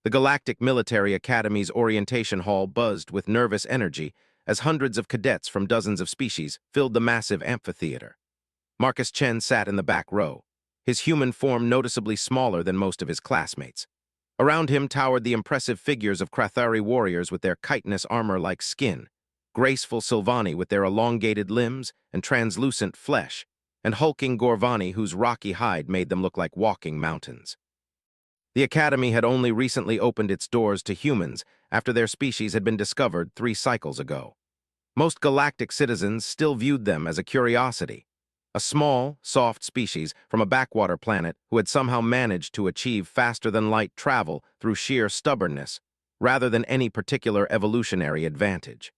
The Galactic Military Academy's orientation hall buzzed with nervous energy as hundreds of cadets from dozens of species filled the massive amphitheater. Marcus Chen sat in the back row, his human form noticeably smaller than most of his classmates. Around him towered the impressive figures of Krathari warriors with their chitinous armor-like skin, graceful Sylvani with their elongated limbs and translucent flesh, and hulking Gorvani whose rocky hide made them look like walking mountains. The Academy had only recently opened its doors to humans after their species had been discovered 3 cycles ago. Most galactic citizens still viewed them as a curiosity, a small, soft species from a backwater planet who had somehow managed to achieve faster-than-light travel through sheer stubbornness, rather than any particular evolutionary advantage.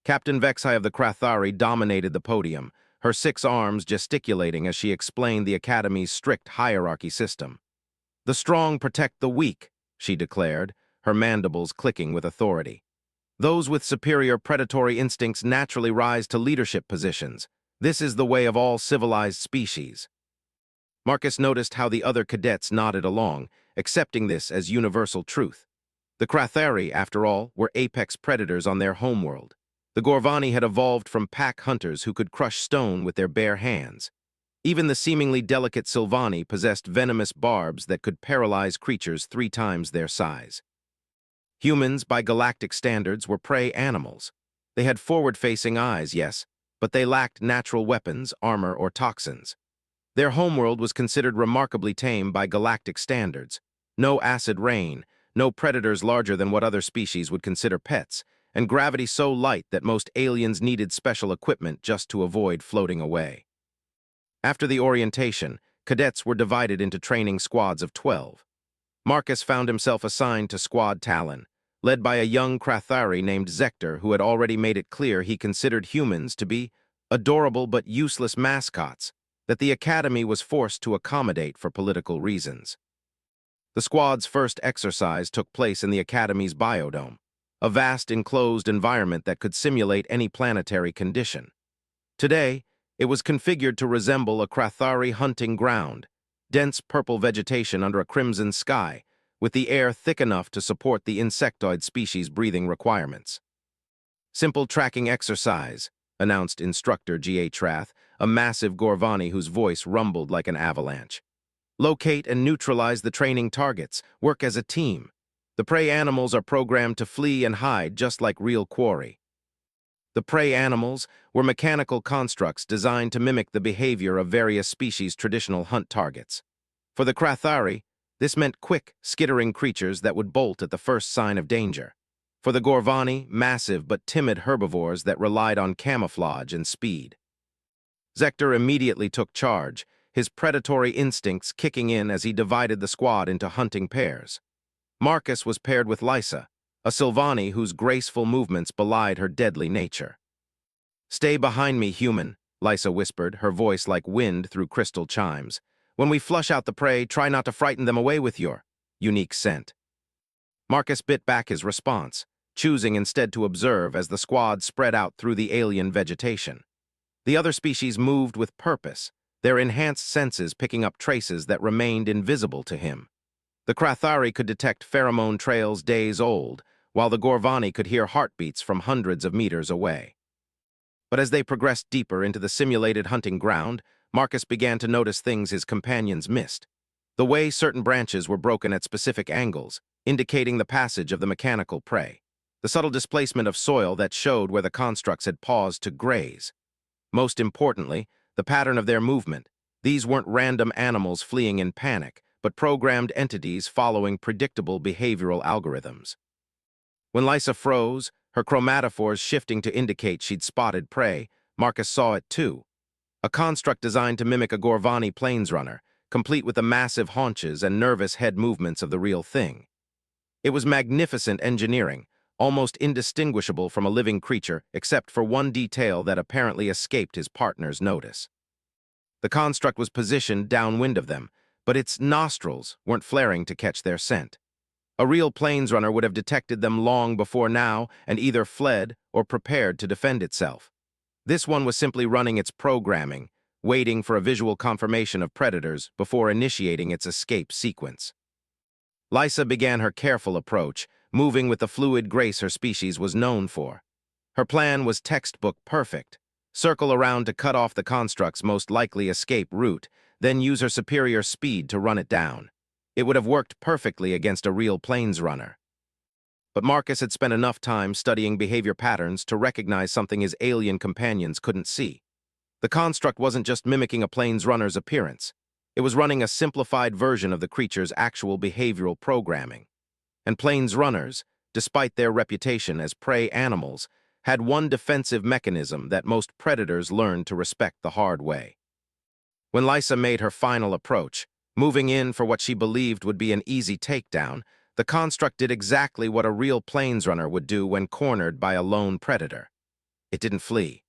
Captain Vexai of the Krathari dominated the podium, her 6 arms gesticulating as she explained the Academy's strict hierarchy system. "The strong protect the weak," she declared, her mandibles clicking with authority. "Those with superior predatory instincts naturally rise to leadership positions. This is the way of all civilized species." Marcus noticed how the other cadets nodded along, accepting this as universal truth. The Krathari, after all, were apex predators on their homeworld. The Gorvani had evolved from pack hunters who could crush stone with their bare hands. Even the seemingly delicate Sylvani possessed venomous barbs that could paralyze creatures 3 times their size. Humans, by galactic standards, were prey animals. They had forward-facing eyes, yes, but they lacked natural weapons, armor, or toxins. Their homeworld was considered remarkably tame by galactic standards. No acid rain, no predators larger than what other species would consider pets, and gravity so light that most aliens needed special equipment just to avoid floating away. After the orientation, cadets were divided into training squads of 12. Marcus found himself assigned to Squad Talon, led by a young Krathari named Zector who had already made it clear he considered humans to be adorable but useless mascots that the Academy was forced to accommodate for political reasons. The squad's first exercise took place in the Academy's biodome, a vast enclosed environment that could simulate any planetary condition. Today, it was configured to resemble a Krathari hunting ground, dense purple vegetation under a crimson sky, with the air thick enough to support the insectoid species' breathing requirements. "Simple tracking exercise," announced Instructor G.H. Rath, a massive Gorvani whose voice rumbled like an avalanche. "Locate and neutralize the training targets. Work as a team. The prey animals are programmed to flee and hide just like real quarry." The prey animals were mechanical constructs designed to mimic the behavior of various species' traditional hunt targets. For the Krathari, this meant quick, skittering creatures that would bolt at the first sign of danger. For the Gorvani, massive but timid herbivores that relied on camouflage and speed. Zector immediately took charge, his predatory instincts kicking in as he divided the squad into hunting pairs. Marcus was paired with Lysa, a Sylvani whose graceful movements belied her deadly nature. "Stay behind me, human," Lysa whispered, her voice like wind through crystal chimes. "When we flush out the prey, try not to frighten them away with your unique scent." Marcus bit back his response, choosing instead to observe as the squad spread out through the alien vegetation. The other species moved with purpose, their enhanced senses picking up traces that remained invisible to him. The Krathari could detect pheromone trails days old, while the Gorvani could hear heartbeats from hundreds of meters away. But as they progressed deeper into the simulated hunting ground, Marcus began to notice things his companions missed. The way certain branches were broken at specific angles, indicating the passage of the mechanical prey. The subtle displacement of soil that showed where the constructs had paused to graze. Most importantly, the pattern of their movement. These weren't random animals fleeing in panic, but programmed entities following predictable behavioral algorithms. When Lysa froze, her chromatophores shifting to indicate she'd spotted prey, Marcus saw it too. A construct designed to mimic a Gorvani planesrunner, complete with the massive haunches and nervous head movements of the real thing. It was magnificent engineering, almost indistinguishable from a living creature except for one detail that apparently escaped his partner's notice. The construct was positioned downwind of them, but its nostrils weren't flaring to catch their scent. A real planesrunner would have detected them long before now and either fled or prepared to defend itself. This one was simply running its programming, waiting for a visual confirmation of predators before initiating its escape sequence. Lysa began her careful approach, moving with the fluid grace her species was known for. Her plan was textbook perfect. Circle around to cut off the construct's most likely escape route, then use her superior speed to run it down. It would have worked perfectly against a real plains runner. But Marcus had spent enough time studying behavior patterns to recognize something his alien companions couldn't see. The construct wasn't just mimicking a plains runner's appearance. It was running a simplified version of the creature's actual behavioral programming. And plains runners, despite their reputation as prey animals, had one defensive mechanism that most predators learned to respect the hard way. When Lysa made her final approach, moving in for what she believed would be an easy takedown, the construct did exactly what a real plains runner would do when cornered by a lone predator. It didn't flee.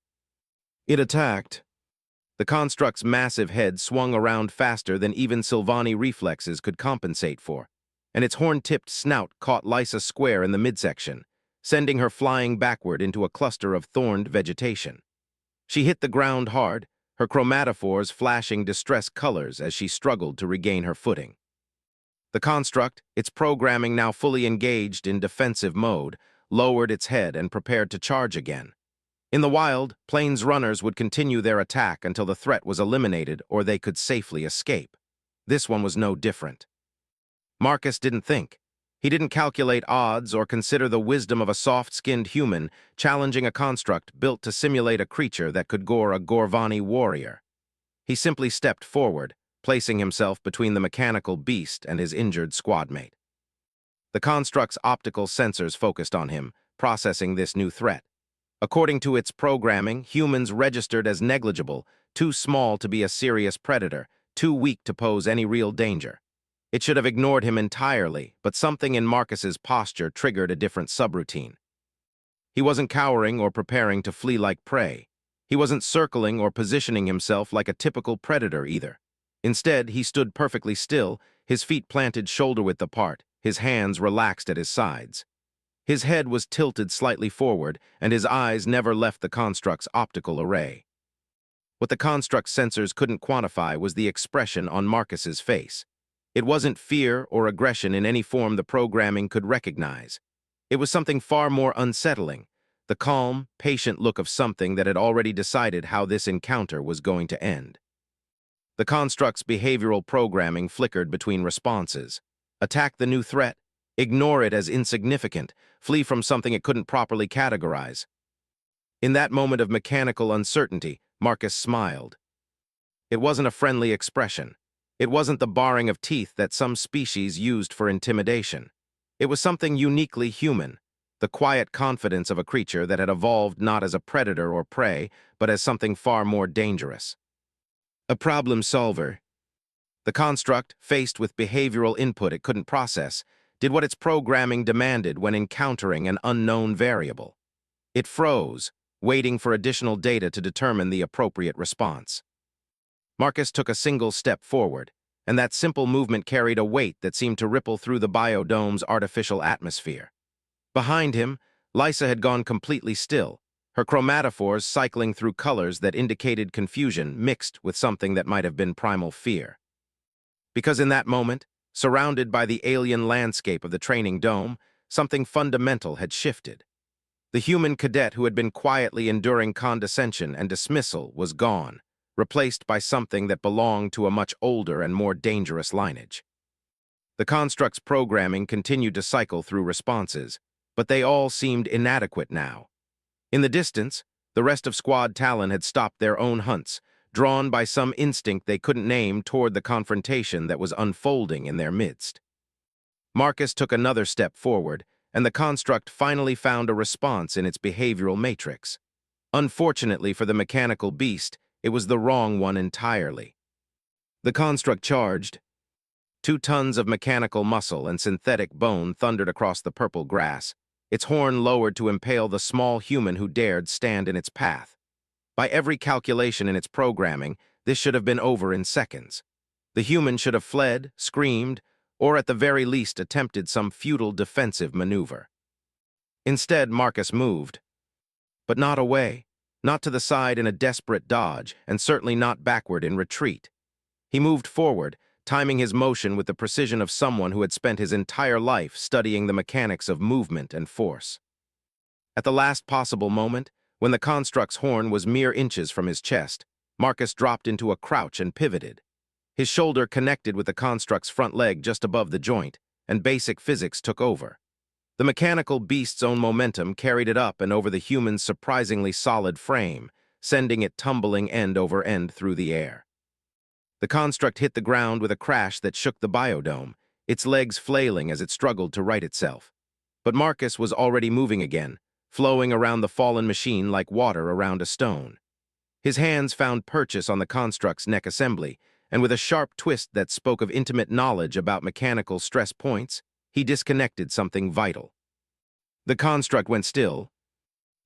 It attacked. The construct's massive head swung around faster than even Sylvani reflexes could compensate for, and its horn-tipped snout caught Lysa square in the midsection, sending her flying backward into a cluster of thorned vegetation. She hit the ground hard, her chromatophores flashing distress colors as she struggled to regain her footing. The construct, its programming now fully engaged in defensive mode, lowered its head and prepared to charge again. In the wild, plains runners would continue their attack until the threat was eliminated or they could safely escape. This one was no different. Marcus didn't think. He didn't calculate odds or consider the wisdom of a soft-skinned human challenging a construct built to simulate a creature that could gore a Gorvani warrior. He simply stepped forward, placing himself between the mechanical beast and his injured squadmate. The construct's optical sensors focused on him, processing this new threat. According to its programming, humans registered as negligible, too small to be a serious predator, too weak to pose any real danger. It should have ignored him entirely, but something in Marcus's posture triggered a different subroutine. He wasn't cowering or preparing to flee like prey. He wasn't circling or positioning himself like a typical predator either. Instead, he stood perfectly still, his feet planted shoulder-width apart, his hands relaxed at his sides. His head was tilted slightly forward, and his eyes never left the construct's optical array. What the construct's sensors couldn't quantify was the expression on Marcus's face. It wasn't fear or aggression in any form the programming could recognize. It was something far more unsettling, the calm, patient look of something that had already decided how this encounter was going to end. The construct's behavioral programming flickered between responses. Attack the new threat, ignore it as insignificant, flee from something it couldn't properly categorize. In that moment of mechanical uncertainty, Marcus smiled. It wasn't a friendly expression. It wasn't the baring of teeth that some species used for intimidation. It was something uniquely human, the quiet confidence of a creature that had evolved not as a predator or prey, but as something far more dangerous. A problem solver. The construct, faced with behavioral input it couldn't process, did what its programming demanded when encountering an unknown variable. It froze, waiting for additional data to determine the appropriate response. Marcus took a single step forward, and that simple movement carried a weight that seemed to ripple through the biodome's artificial atmosphere. Behind him, Lysa had gone completely still, her chromatophores cycling through colors that indicated confusion mixed with something that might have been primal fear. Because in that moment, surrounded by the alien landscape of the training dome, something fundamental had shifted. The human cadet who had been quietly enduring condescension and dismissal was gone, replaced by something that belonged to a much older and more dangerous lineage. The construct's programming continued to cycle through responses, but they all seemed inadequate now. In the distance, the rest of Squad Talon had stopped their own hunts, drawn by some instinct they couldn't name toward the confrontation that was unfolding in their midst. Marcus took another step forward, and the construct finally found a response in its behavioral matrix. Unfortunately for the mechanical beast, it was the wrong one entirely. The construct charged. 2 tons of mechanical muscle and synthetic bone thundered across the purple grass, its horn lowered to impale the small human who dared stand in its path. By every calculation in its programming, this should have been over in seconds. The human should have fled, screamed, or at the very least attempted some futile defensive maneuver. Instead, Marcus moved. But not away, not to the side in a desperate dodge, and certainly not backward in retreat. He moved forward, timing his motion with the precision of someone who had spent his entire life studying the mechanics of movement and force. At the last possible moment, when the construct's horn was mere inches from his chest, Marcus dropped into a crouch and pivoted. His shoulder connected with the construct's front leg just above the joint, and basic physics took over. The mechanical beast's own momentum carried it up and over the human's surprisingly solid frame, sending it tumbling end over end through the air. The construct hit the ground with a crash that shook the biodome, its legs flailing as it struggled to right itself. But Marcus was already moving again, flowing around the fallen machine like water around a stone. His hands found purchase on the construct's neck assembly, and with a sharp twist that spoke of intimate knowledge about mechanical stress points, he disconnected something vital. The construct went still.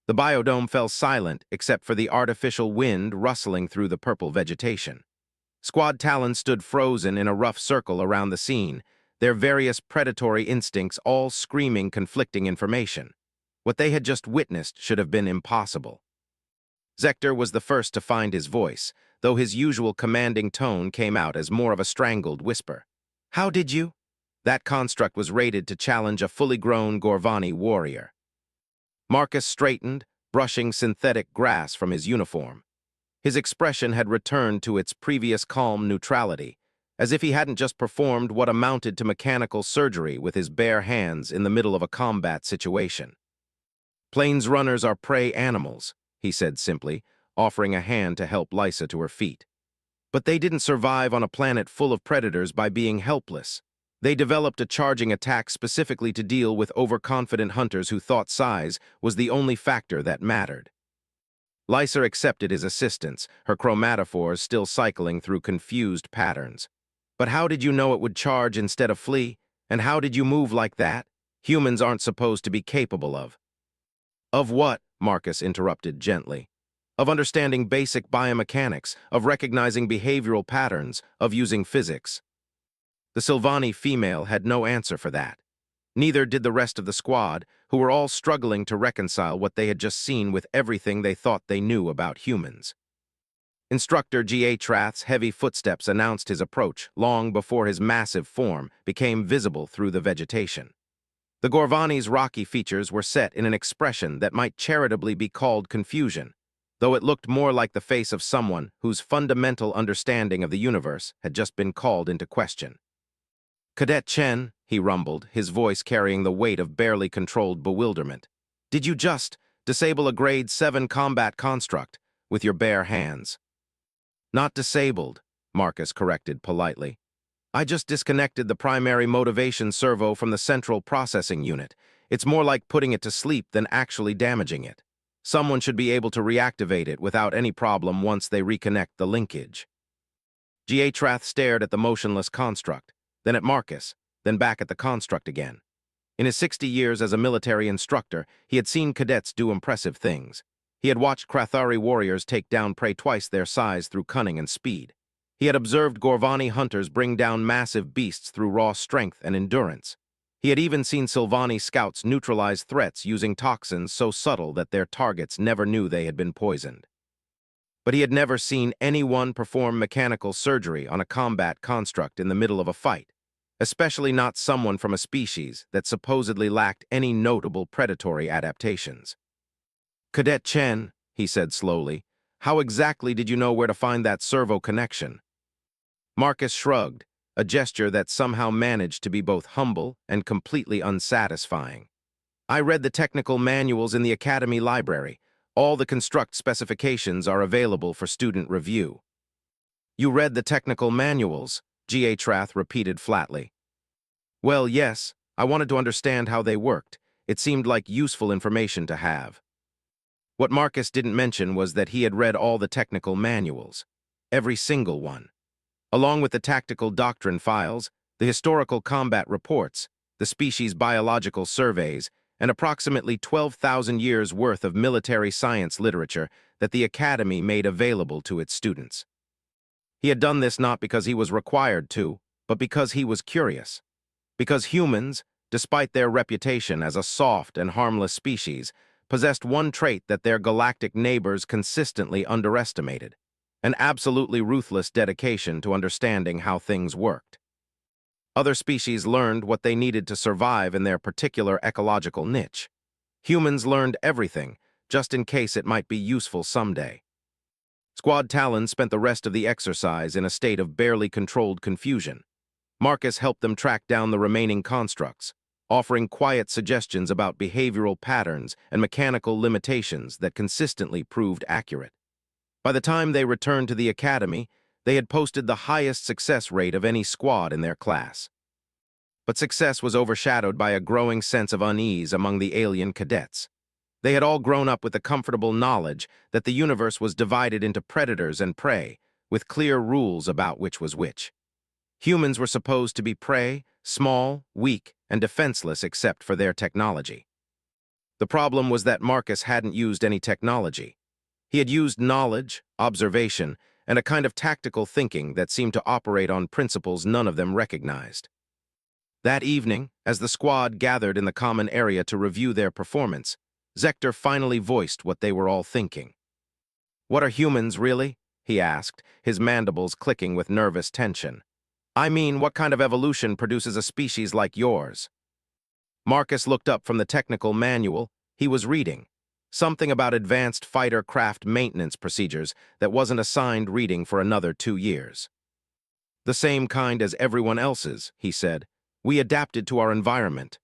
The biodome fell silent except for the artificial wind rustling through the purple vegetation. Squad Talon stood frozen in a rough circle around the scene, their various predatory instincts all screaming conflicting information. What they had just witnessed should have been impossible. Zector was the first to find his voice, though his usual commanding tone came out as more of a strangled whisper. "How did you?" That construct was rated to challenge a fully grown Gorvani warrior. Marcus straightened, brushing synthetic grass from his uniform. His expression had returned to its previous calm neutrality, as if he hadn't just performed what amounted to mechanical surgery with his bare hands in the middle of a combat situation. "Plains runners are prey animals," he said simply, offering a hand to help Lysa to her feet. "But they didn't survive on a planet full of predators by being helpless. They developed a charging attack specifically to deal with overconfident hunters who thought size was the only factor that mattered." Lysa accepted his assistance, her chromatophores still cycling through confused patterns. "But how did you know it would charge instead of flee? And how did you move like that? Humans aren't supposed to be capable of." "Of what?" Marcus interrupted gently. "Of understanding basic biomechanics, of recognizing behavioral patterns, of using physics." The Silvani female had no answer for that. Neither did the rest of the squad, who were all struggling to reconcile what they had just seen with everything they thought they knew about humans. Instructor G.A. Trath's heavy footsteps announced his approach long before his massive form became visible through the vegetation. The Gorvani's rocky features were set in an expression that might charitably be called confusion, though it looked more like the face of someone whose fundamental understanding of the universe had just been called into question. "Cadet Chen," he rumbled, his voice carrying the weight of barely controlled bewilderment, "did you just disable a Grade 7 combat construct with your bare hands?" "Not disabled," Marcus corrected politely. "I just disconnected the primary motivation servo from the central processing unit. It's more like putting it to sleep than actually damaging it. Someone should be able to reactivate it without any problem once they reconnect the linkage." G.A. Trath stared at the motionless construct, then at Marcus, then back at the construct again. In his 60 years as a military instructor, he had seen cadets do impressive things. He had watched Krathari warriors take down prey twice their size through cunning and speed. He had observed Gorvani hunters bring down massive beasts through raw strength and endurance. He had even seen Silvani scouts neutralize threats using toxins so subtle that their targets never knew they had been poisoned. But he had never seen anyone perform mechanical surgery on a combat construct in the middle of a fight, especially not someone from a species that supposedly lacked any notable predatory adaptations. "Cadet Chen," he said slowly, "how exactly did you know where to find that servo connection?" Marcus shrugged, a gesture that somehow managed to be both humble and completely unsatisfying. "I read the technical manuals in the Academy library. All the construct specifications are available for student review." "You read the technical manuals?" G.A. Trath repeated flatly. "Well, yes. I wanted to understand how they worked. It seemed like useful information to have." What Marcus didn't mention was that he had read all the technical manuals. Every single one. Along with the tactical doctrine files, the historical combat reports, the species biological surveys, and approximately 12,000 years' worth of military science literature that the Academy made available to its students. He had done this not because he was required to, but because he was curious. Because humans, despite their reputation as a soft and harmless species, possessed one trait that their galactic neighbors consistently underestimated: an absolutely ruthless dedication to understanding how things worked. Other species learned what they needed to survive in their particular ecological niche. Humans learned everything, just in case it might be useful someday. Squad Talon spent the rest of the exercise in a state of barely controlled confusion. Marcus helped them track down the remaining constructs, offering quiet suggestions about behavioral patterns and mechanical limitations that consistently proved accurate. By the time they returned to the academy, they had posted the highest success rate of any squad in their class. But success was overshadowed by a growing sense of unease among the alien cadets. They had all grown up with the comfortable knowledge that the universe was divided into predators and prey, with clear rules about which was which. Humans were supposed to be prey, small, weak, and defenseless except for their technology. The problem was that Marcus hadn't used any technology. He had used knowledge, observation, and a kind of tactical thinking that seemed to operate on principles none of them recognized. That evening, as the squad gathered in the common area to review their performance, Zector finally voiced what they were all thinking. "What are humans, really?" he asked, his mandibles clicking with nervous tension. "I mean, what kind of evolution produces a species like yours?" Marcus looked up from the technical manual he was reading, something about advanced fighter craft maintenance procedures that wasn't assigned reading for another 2 years. "The same kind as everyone else's," he said. "We adapted to our environment."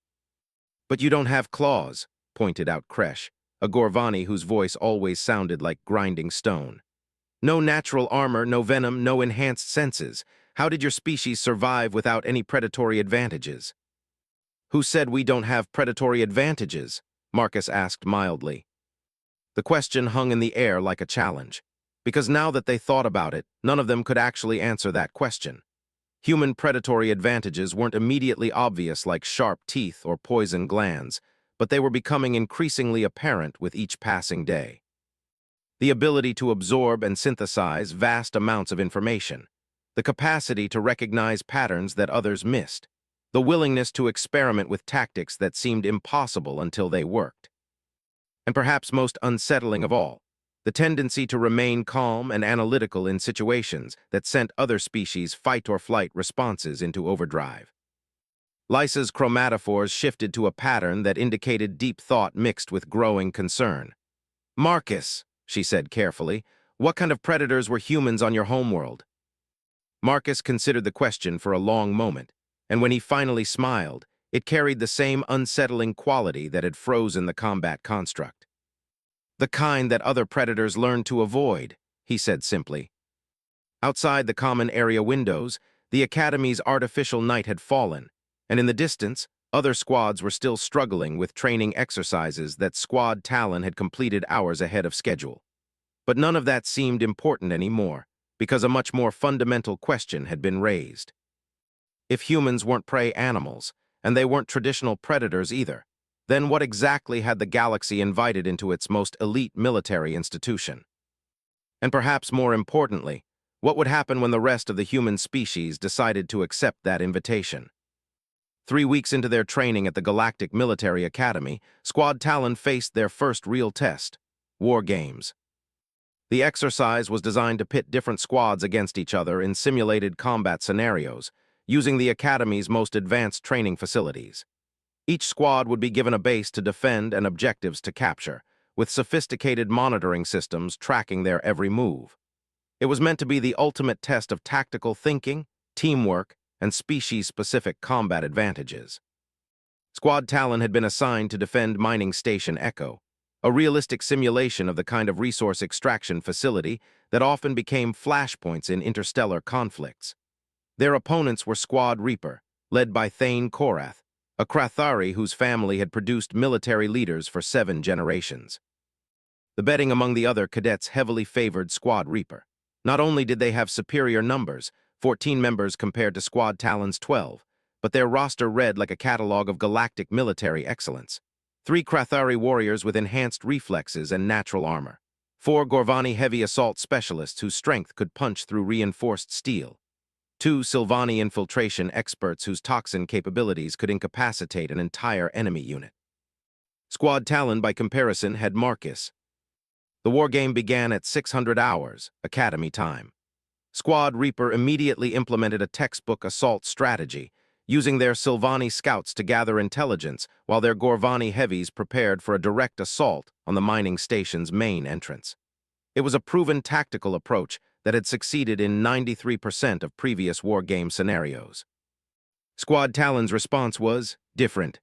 "But you don't have claws," pointed out Kresh, a Gorvani whose voice always sounded like grinding stone. "No natural armor, no venom, no enhanced senses. How did your species survive without any predatory advantages?" "Who said we don't have predatory advantages?" Marcus asked mildly. The question hung in the air like a challenge, because now that they thought about it, none of them could actually answer that question. Human predatory advantages weren't immediately obvious like sharp teeth or poison glands, but they were becoming increasingly apparent with each passing day. The ability to absorb and synthesize vast amounts of information, the capacity to recognize patterns that others missed, the willingness to experiment with tactics that seemed impossible until they worked. And perhaps most unsettling of all, the tendency to remain calm and analytical in situations that sent other species' fight-or-flight responses into overdrive. Lysa's chromatophores shifted to a pattern that indicated deep thought mixed with growing concern. "Marcus," she said carefully, "what kind of predators were humans on your homeworld?" Marcus considered the question for a long moment, and when he finally smiled, it carried the same unsettling quality that had frozen the combat construct. "The kind that other predators learned to avoid," he said simply. Outside the common area windows, the Academy's artificial night had fallen, and in the distance, other squads were still struggling with training exercises that Squad Talon had completed hours ahead of schedule. But none of that seemed important anymore, because a much more fundamental question had been raised. If humans weren't prey animals, and they weren't traditional predators either, then what exactly had the galaxy invited into its most elite military institution? And perhaps more importantly, what would happen when the rest of the human species decided to accept that invitation? 3 weeks into their training at the Galactic Military Academy, Squad Talon faced their first real test, War Games. The exercise was designed to pit different squads against each other in simulated combat scenarios, using the Academy's most advanced training facilities. Each squad would be given a base to defend and objectives to capture, with sophisticated monitoring systems tracking their every move. It was meant to be the ultimate test of tactical thinking, teamwork, and species-specific combat advantages. Squad Talon had been assigned to defend Mining Station Echo, a realistic simulation of the kind of resource extraction facility that often became flashpoints in interstellar conflicts. Their opponents were Squad Reaper, led by Thane Korath, a Krathari whose family had produced military leaders for 7 generations. The betting among the other cadets heavily favored Squad Reaper. Not only did they have superior numbers, 14 members compared to Squad Talon's 12, but their roster read like a catalog of galactic military excellence. 3 Krathari warriors with enhanced reflexes and natural armor. 4 Gorvani heavy assault specialists whose strength could punch through reinforced steel. 2 Sylvani infiltration experts whose toxin capabilities could incapacitate an entire enemy unit. Squad Talon, by comparison, had Marcus, The wargame began at 600 hours, Academy time. Squad Reaper immediately implemented a textbook assault strategy, using their Sylvani scouts to gather intelligence while their Gorvani heavies prepared for a direct assault on the mining station's main entrance. It was a proven tactical approach that had succeeded in 93% of previous wargame scenarios. Squad Talon's response was different.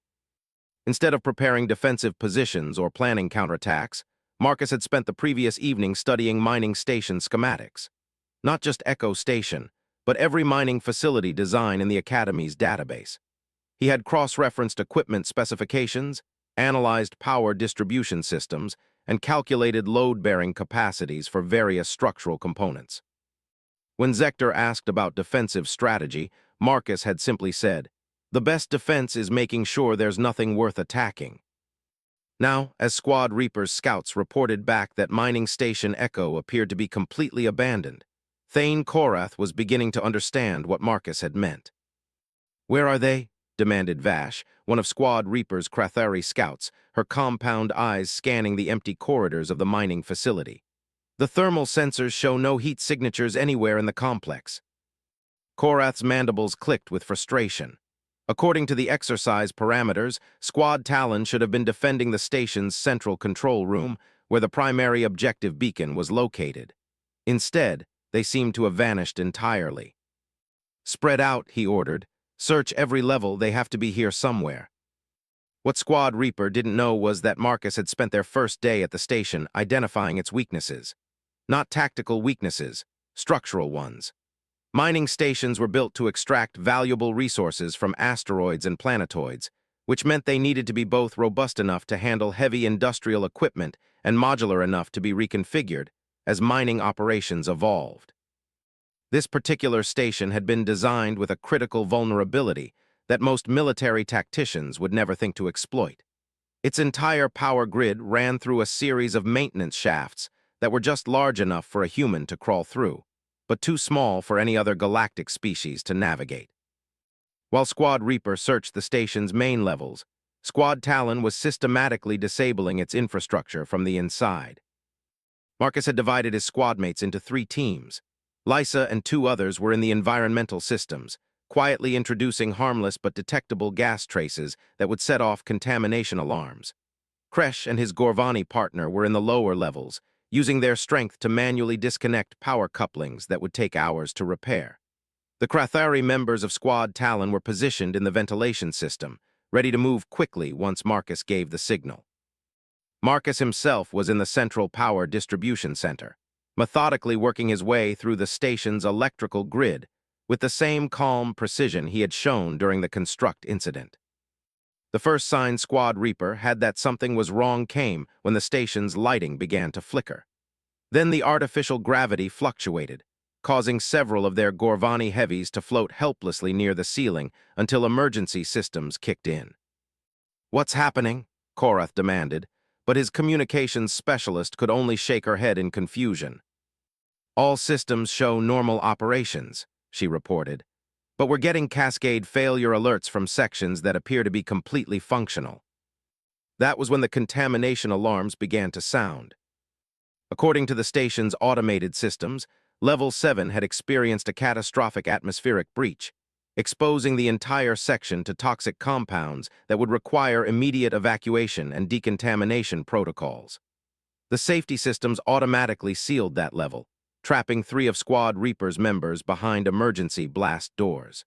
Instead of preparing defensive positions or planning counterattacks, Marcus had spent the previous evening studying mining station schematics. Not just Echo Station, but every mining facility design in the Academy's database. He had cross-referenced equipment specifications, analyzed power distribution systems, and calculated load-bearing capacities for various structural components. When Zector asked about defensive strategy, Marcus had simply said, "The best defense is making sure there's nothing worth attacking." Now, as Squad Reaper's scouts reported back that mining station Echo appeared to be completely abandoned, Thane Korath was beginning to understand what Marcus had meant. "Where are they?" demanded Vash, one of Squad Reaper's Krathari scouts, her compound eyes scanning the empty corridors of the mining facility. "The thermal sensors show no heat signatures anywhere in the complex." Korath's mandibles clicked with frustration. According to the exercise parameters, Squad Talon should have been defending the station's central control room, where the primary objective beacon was located. Instead, they seemed to have vanished entirely. "Spread out," he ordered. "Search every level, they have to be here somewhere." What Squad Reaper didn't know was that Marcus had spent their first day at the station identifying its weaknesses. Not tactical weaknesses, structural ones. Mining stations were built to extract valuable resources from asteroids and planetoids, which meant they needed to be both robust enough to handle heavy industrial equipment and modular enough to be reconfigured as mining operations evolved. This particular station had been designed with a critical vulnerability that most military tacticians would never think to exploit. Its entire power grid ran through a series of maintenance shafts that were just large enough for a human to crawl through, but too small for any other galactic species to navigate. While Squad Reaper searched the station's main levels, Squad Talon was systematically disabling its infrastructure from the inside. Marcus had divided his squadmates into 3 teams. Lysa and 2 others were in the environmental systems, quietly introducing harmless but detectable gas traces that would set off contamination alarms. Kresh and his Gorvani partner were in the lower levels, using their strength to manually disconnect power couplings that would take hours to repair. The Krathari members of Squad Talon were positioned in the ventilation system, ready to move quickly once Marcus gave the signal. Marcus himself was in the central power distribution center, methodically working his way through the station's electrical grid with the same calm precision he had shown during the Construct incident. The first sign Squad Reaper had that something was wrong came when the station's lighting began to flicker. Then the artificial gravity fluctuated, causing several of their Gorvani heavies to float helplessly near the ceiling until emergency systems kicked in. "What's happening?" Korath demanded, but his communications specialist could only shake her head in confusion. "All systems show normal operations," she reported, "but we're getting cascade failure alerts from sections that appear to be completely functional." That was when the contamination alarms began to sound. According to the station's automated systems, Level 7 had experienced a catastrophic atmospheric breach, exposing the entire section to toxic compounds that would require immediate evacuation and decontamination protocols. The safety systems automatically sealed that level, trapping 3 of Squad Reaper's members behind emergency blast doors.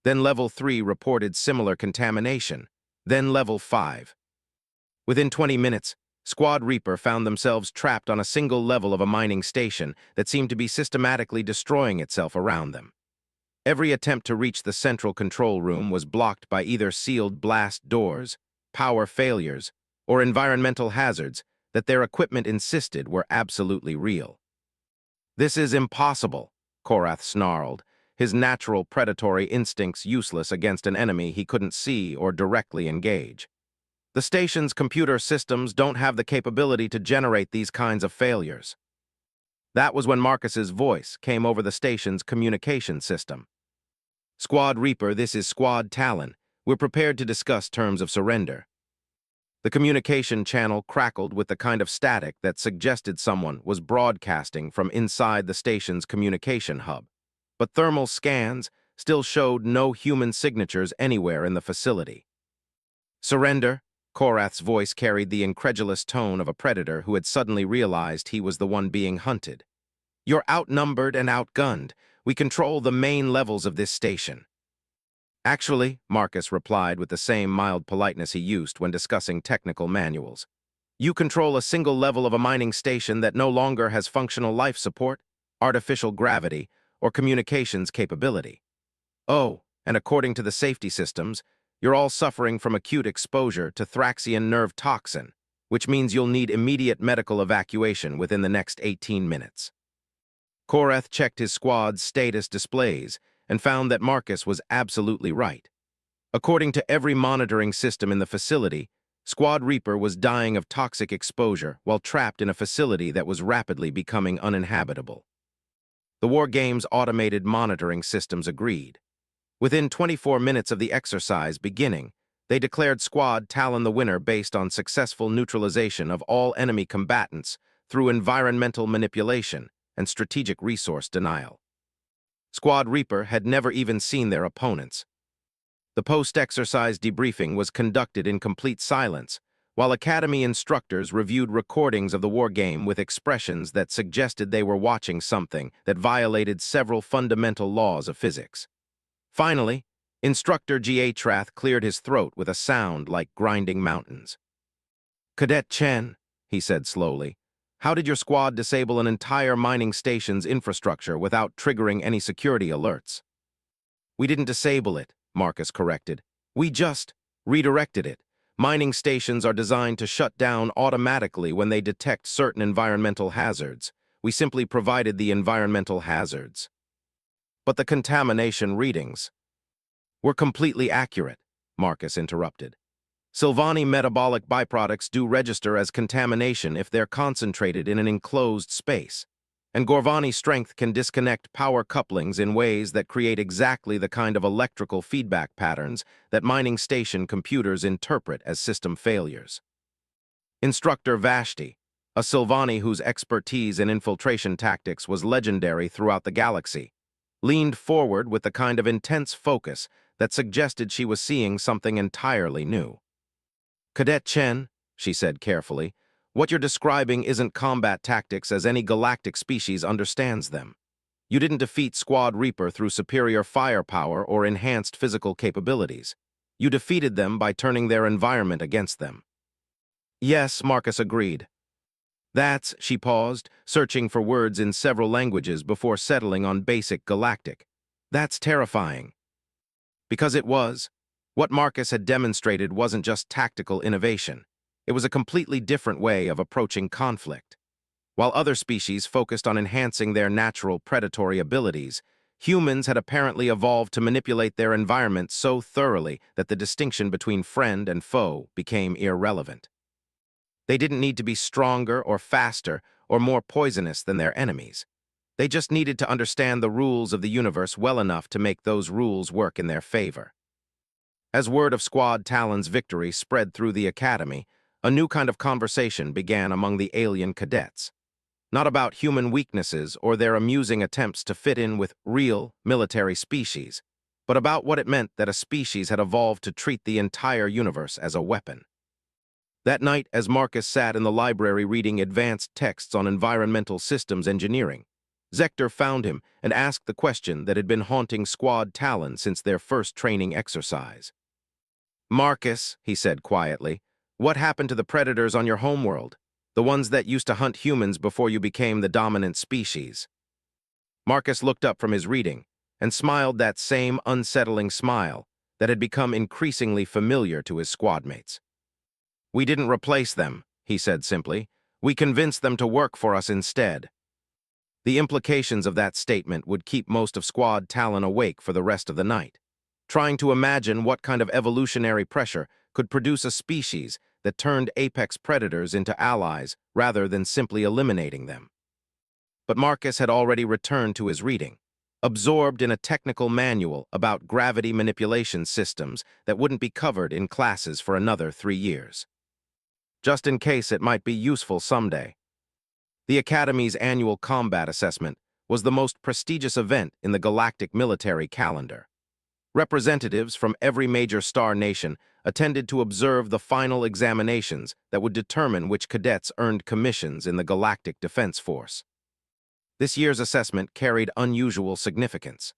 Then Level 3 reported similar contamination, then Level 5. Within 20 minutes, Squad Reaper found themselves trapped on a single level of a mining station that seemed to be systematically destroying itself around them. Every attempt to reach the central control room was blocked by either sealed blast doors, power failures, or environmental hazards that their equipment insisted were absolutely real. "This is impossible," Korath snarled, his natural predatory instincts useless against an enemy he couldn't see or directly engage. "The station's computer systems don't have the capability to generate these kinds of failures." That was when Marcus's voice came over the station's communication system. "Squad Reaper, this is Squad Talon. We're prepared to discuss terms of surrender." The communication channel crackled with the kind of static that suggested someone was broadcasting from inside the station's communication hub. But thermal scans still showed no human signatures anywhere in the facility. Surrender, Korath's voice carried the incredulous tone of a predator who had suddenly realized he was the one being hunted. You're outnumbered and outgunned. We control the main levels of this station. Actually, Marcus replied with the same mild politeness he used when discussing technical manuals. You control a single level of a mining station that no longer has functional life support, artificial gravity, or communications capability. Oh, and according to the safety systems, you're all suffering from acute exposure to Thraxian nerve toxin, which means you'll need immediate medical evacuation within the next 18 minutes. Korath checked his squad's status displays and found that Marcus was absolutely right. According to every monitoring system in the facility, Squad Reaper was dying of toxic exposure while trapped in a facility that was rapidly becoming uninhabitable. The War Games' automated monitoring systems agreed. Within 24 minutes of the exercise beginning, they declared Squad Talon the winner based on successful neutralization of all enemy combatants through environmental manipulation and strategic resource denial. Squad Reaper had never even seen their opponents. The post-exercise debriefing was conducted in complete silence, while Academy instructors reviewed recordings of the war game with expressions that suggested they were watching something that violated several fundamental laws of physics. Finally, Instructor G.A. Trath cleared his throat with a sound like grinding mountains. "Cadet Chen," he said slowly, "how did your squad disable an entire mining station's infrastructure without triggering any security alerts?" "We didn't disable it," Marcus corrected. "We just redirected it. Mining stations are designed to shut down automatically when they detect certain environmental hazards. We simply provided the environmental hazards." "But the contamination readings were completely accurate," Marcus interrupted. "Silvani metabolic byproducts do register as contamination if they're concentrated in an enclosed space, and Gorvani strength can disconnect power couplings in ways that create exactly the kind of electrical feedback patterns that mining station computers interpret as system failures." Instructor Vashti, a Silvani whose expertise in infiltration tactics was legendary throughout the galaxy, leaned forward with the kind of intense focus that suggested she was seeing something entirely new. "Cadet Chen," she said carefully, "what you're describing isn't combat tactics as any galactic species understands them. You didn't defeat Squad Reaper through superior firepower or enhanced physical capabilities. You defeated them by turning their environment against them." "Yes," Marcus agreed. She paused, searching for words in several languages before settling on basic galactic. "That's terrifying." Because it was. What Marcus had demonstrated wasn't just tactical innovation. It was a completely different way of approaching conflict. While other species focused on enhancing their natural predatory abilities, humans had apparently evolved to manipulate their environment so thoroughly that the distinction between friend and foe became irrelevant. They didn't need to be stronger or faster or more poisonous than their enemies. They just needed to understand the rules of the universe well enough to make those rules work in their favor. As word of Squad Talon's victory spread through the Academy, a new kind of conversation began among the alien cadets. Not about human weaknesses or their amusing attempts to fit in with real military species, but about what it meant that a species had evolved to treat the entire universe as a weapon. That night, as Marcus sat in the library reading advanced texts on environmental systems engineering, Zector found him and asked the question that had been haunting Squad Talon since their first training exercise. "Marcus," he said quietly, "what happened to the predators on your homeworld? The ones that used to hunt humans before you became the dominant species?" Marcus looked up from his reading and smiled that same unsettling smile that had become increasingly familiar to his squadmates. "We didn't replace them," he said simply. "We convinced them to work for us instead." The implications of that statement would keep most of Squad Talon awake for the rest of the night, trying to imagine what kind of evolutionary pressure could produce a species that turned apex predators into allies rather than simply eliminating them. But Marcus had already returned to his reading, absorbed in a technical manual about gravity manipulation systems that wouldn't be covered in classes for another 3 years. just in case it might be useful someday. The Academy's annual combat assessment was the most prestigious event in the galactic military calendar. Representatives from every major star nation attended to observe the final examinations that would determine which cadets earned commissions in the Galactic Defense Force. This year's assessment carried unusual significance.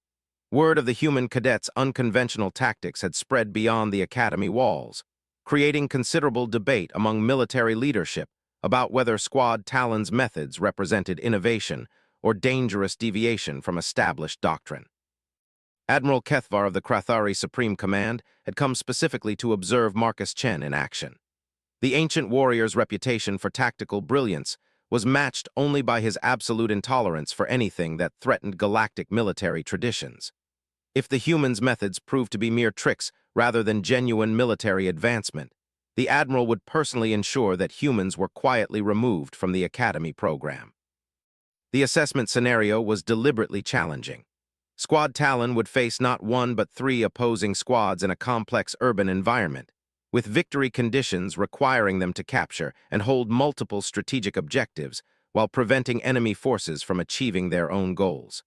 Word of the human cadets' unconventional tactics had spread beyond the Academy walls, creating considerable debate among military leadership about whether Squad Talon's methods represented innovation or dangerous deviation from established doctrine. Admiral Kethvar of the Krathari Supreme Command had come specifically to observe Marcus Chen in action. The ancient warrior's reputation for tactical brilliance was matched only by his absolute intolerance for anything that threatened galactic military traditions. If the humans' methods proved to be mere tricks rather than genuine military advancement, the Admiral would personally ensure that humans were quietly removed from the Academy program. The assessment scenario was deliberately challenging. Squad Talon would face not one but three opposing squads in a complex urban environment, with victory conditions requiring them to capture and hold multiple strategic objectives while preventing enemy forces from achieving their own goals.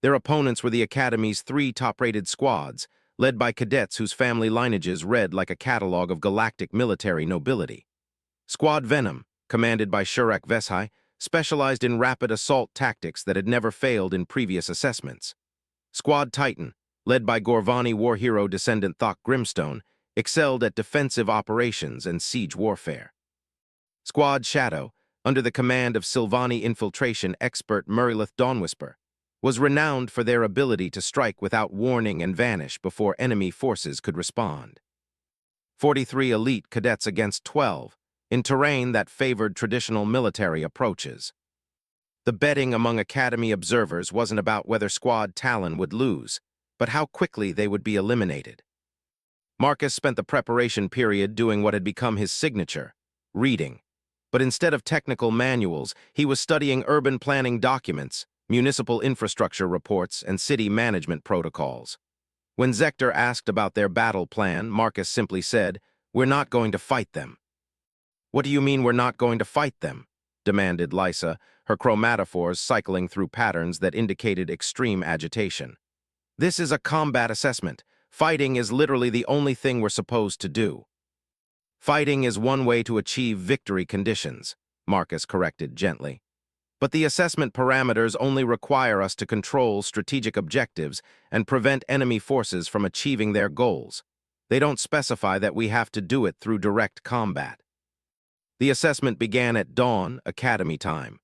Their opponents were the Academy's three top-rated squads, led by cadets whose family lineages read like a catalog of galactic military nobility. Squad Venom, commanded by Shurak Veshai, specialized in rapid assault tactics that had never failed in previous assessments. Squad Titan, led by Gorvani war hero descendant Thok Grimstone, excelled at defensive operations and siege warfare. Squad Shadow, under the command of Sylvani infiltration expert Murilith Dawnwhisper, was renowned for their ability to strike without warning and vanish before enemy forces could respond. 43 elite cadets against 12, in terrain that favored traditional military approaches. The betting among Academy observers wasn't about whether Squad Talon would lose, but how quickly they would be eliminated. Marcus spent the preparation period doing what had become his signature, reading. But instead of technical manuals, he was studying urban planning documents, municipal infrastructure reports, and city management protocols. When Zector asked about their battle plan, Marcus simply said, "We're not going to fight them." "What do you mean we're not going to fight them?" demanded Lysa, her chromatophores cycling through patterns that indicated extreme agitation. "This is a combat assessment. Fighting is literally the only thing we're supposed to do." "Fighting is one way to achieve victory conditions," Marcus corrected gently. "But the assessment parameters only require us to control strategic objectives and prevent enemy forces from achieving their goals. They don't specify that we have to do it through direct combat." The assessment began at dawn, Academy time.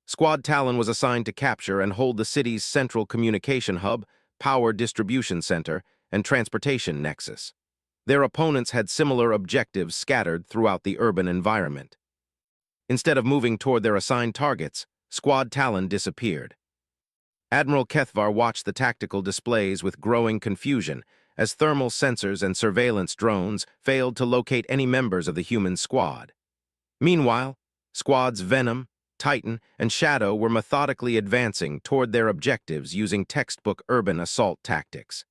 Squad Talon was assigned to capture and hold the city's central communication hub, power distribution center, and transportation nexus. Their opponents had similar objectives scattered throughout the urban environment. Instead of moving toward their assigned targets, Squad Talon disappeared. Admiral Kethvar watched the tactical displays with growing confusion as thermal sensors and surveillance drones failed to locate any members of the human squad. Meanwhile, Squads Venom, Titan, and Shadow were methodically advancing toward their objectives using textbook urban assault tactics.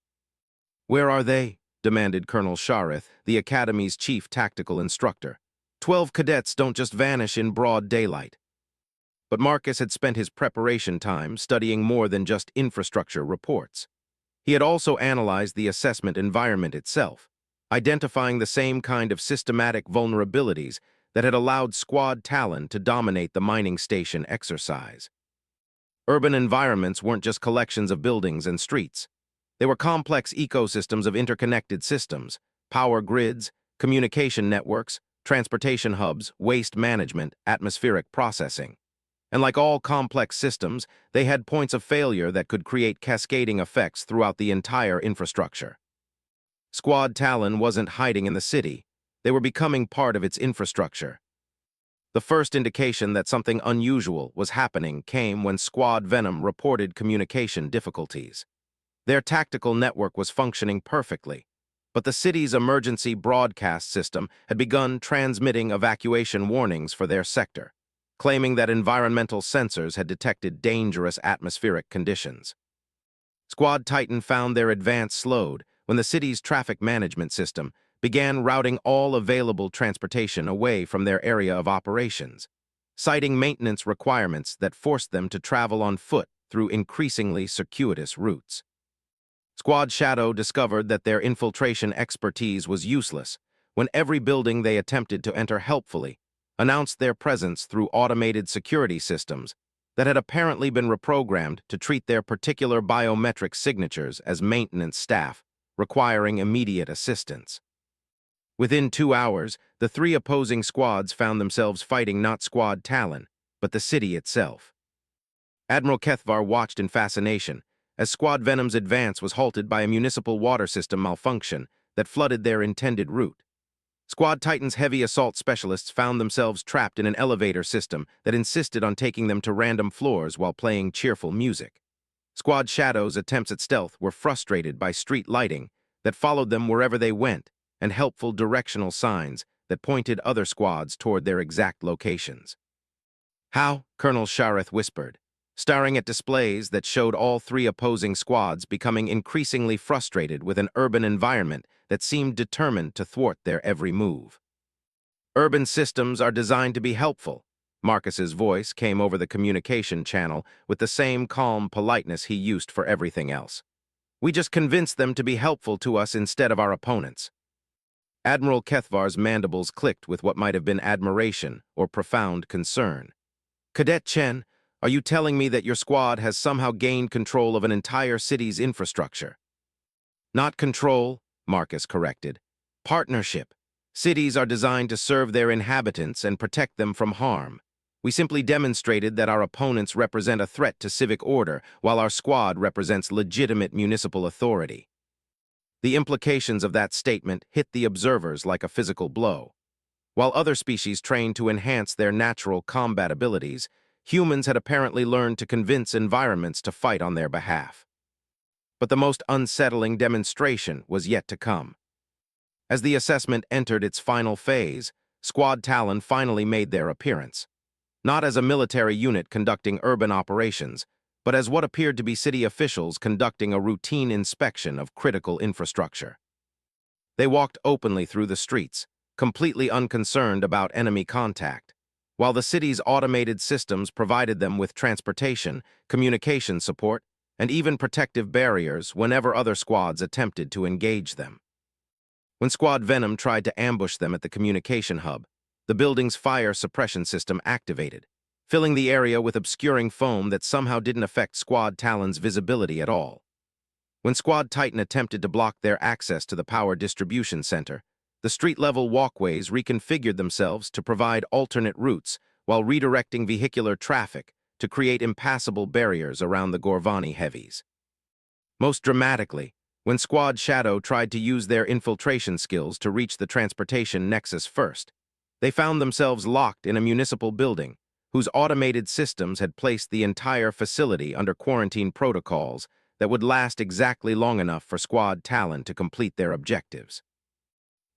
"Where are they?" demanded Colonel Sharith, the Academy's chief tactical instructor. 12 cadets don't just vanish in broad daylight." But Marcus had spent his preparation time studying more than just infrastructure reports. He had also analyzed the assessment environment itself, identifying the same kind of systematic vulnerabilities that had allowed Squad Talon to dominate the mining station exercise. Urban environments weren't just collections of buildings and streets. They were complex ecosystems of interconnected systems, power grids, communication networks, transportation hubs, waste management, atmospheric processing. And like all complex systems, they had points of failure that could create cascading effects throughout the entire infrastructure. Squad Talon wasn't hiding in the city. They were becoming part of its infrastructure. The first indication that something unusual was happening came when Squad Venom reported communication difficulties. Their tactical network was functioning perfectly, but the city's emergency broadcast system had begun transmitting evacuation warnings for their sector, claiming that environmental sensors had detected dangerous atmospheric conditions. Squad Titan found their advance slowed when the city's traffic management system began routing all available transportation away from their area of operations, citing maintenance requirements that forced them to travel on foot through increasingly circuitous routes. Squad Shadow discovered that their infiltration expertise was useless when every building they attempted to enter helpfully announced their presence through automated security systems that had apparently been reprogrammed to treat their particular biometric signatures as maintenance staff, requiring immediate assistance. Within 2 hours, the three opposing squads found themselves fighting not Squad Talon, but the city itself. Admiral Kethvar watched in fascination as Squad Venom's advance was halted by a municipal water system malfunction that flooded their intended route. Squad Titan's heavy assault specialists found themselves trapped in an elevator system that insisted on taking them to random floors while playing cheerful music. Squad Shadow's attempts at stealth were frustrated by street lighting that followed them wherever they went and helpful directional signs that pointed other squads toward their exact locations. "How?" Colonel Shareth whispered, staring at displays that showed all three opposing squads becoming increasingly frustrated with an urban environment that seemed determined to thwart their every move. "Urban systems are designed to be helpful." Marcus's voice came over the communication channel with the same calm politeness he used for everything else. "We just convinced them to be helpful to us instead of our opponents." Admiral Kethvar's mandibles clicked with what might have been admiration or profound concern. "Cadet Chen, are you telling me that your squad has somehow gained control of an entire city's infrastructure?" "Not control," Marcus corrected. "Partnership. Cities are designed to serve their inhabitants and protect them from harm. We simply demonstrated that our opponents represent a threat to civic order, while our squad represents legitimate municipal authority." The implications of that statement hit the observers like a physical blow. While other species trained to enhance their natural combat abilities, humans had apparently learned to convince environments to fight on their behalf. But the most unsettling demonstration was yet to come. As the assessment entered its final phase, Squad Talon finally made their appearance. Not as a military unit conducting urban operations, but as what appeared to be city officials conducting a routine inspection of critical infrastructure. They walked openly through the streets, completely unconcerned about enemy contact, while the city's automated systems provided them with transportation, communication support, and even protective barriers whenever other squads attempted to engage them. When Squad Venom tried to ambush them at the communication hub, the building's fire suppression system activated, filling the area with obscuring foam that somehow didn't affect Squad Talon's visibility at all. When Squad Titan attempted to block their access to the power distribution center, the street-level walkways reconfigured themselves to provide alternate routes while redirecting vehicular traffic to create impassable barriers around the Gorvani heavies. Most dramatically, when Squad Shadow tried to use their infiltration skills to reach the transportation nexus first, they found themselves locked in a municipal building whose automated systems had placed the entire facility under quarantine protocols that would last exactly long enough for Squad Talon to complete their objectives.